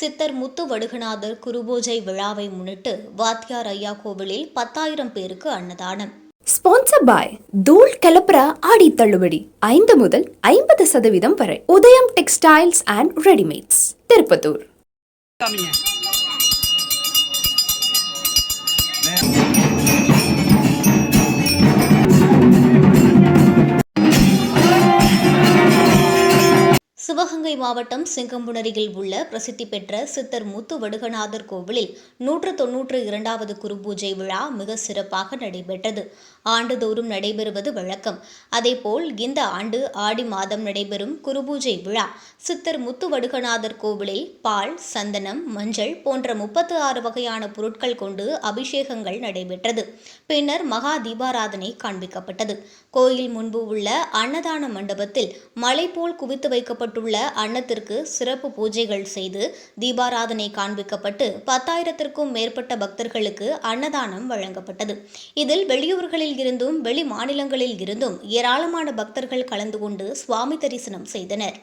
சித்தர் முத்து வடுகநாதர் குருபூஜை விழாவை முன்னிட்டு வாத்தியார் ஐயா கோவிலில் 10,000 பேருக்கு அன்னதானம். ஸ்பான்சர் பாய் தூள் கலப்பர ஆடி தள்ளுபடி 5 முதல் 50% வரை. உதயம் textiles and readymades, Tiruppattur. Sivaganga மாவட்டம் சிங்கம்புணரியில் உள்ள பிரசித்தி பெற்ற சித்தர் முத்து வடுகநாதர் கோவிலில் 192வது குருபூஜை விழா மிக சிறப்பாக நடைபெற்றது. ஆண்டுதோறும் நடைபெறுவது வழக்கம். அதேபோல் இந்த ஆண்டு ஆடி மாதம் நடைபெறும் குருபூஜை விழா சித்தர் முத்து வடுகநாதர் கோவிலில் பால், சந்தனம், மஞ்சள் போன்ற 36 வகையான பொருட்கள் கொண்டு அபிஷேகங்கள் நடைபெற்றது. பின்னர் மகா தீபாராதனை காண்பிக்கப்பட்டது. கோயில் முன்பு உள்ள அன்னதான மண்டபத்தில் மலை போல் குவித்து வைக்கப்பட்டுள்ள அன்னத்திற்கு சிறப்பு பூஜைகள் செய்து தீபாராதனை காண்பிக்கப்பட்டு 10,000க்கும் மேற்பட்ட பக்தர்களுக்கு அன்னதானம் வழங்கப்பட்டது. இதில் வெளியூர்களில் இருந்தும் வெளி மாநிலங்களில் இருந்தும் ஏராளமான பக்தர்கள் கலந்து கொண்டு சுவாமி தரிசனம் செய்தனர்.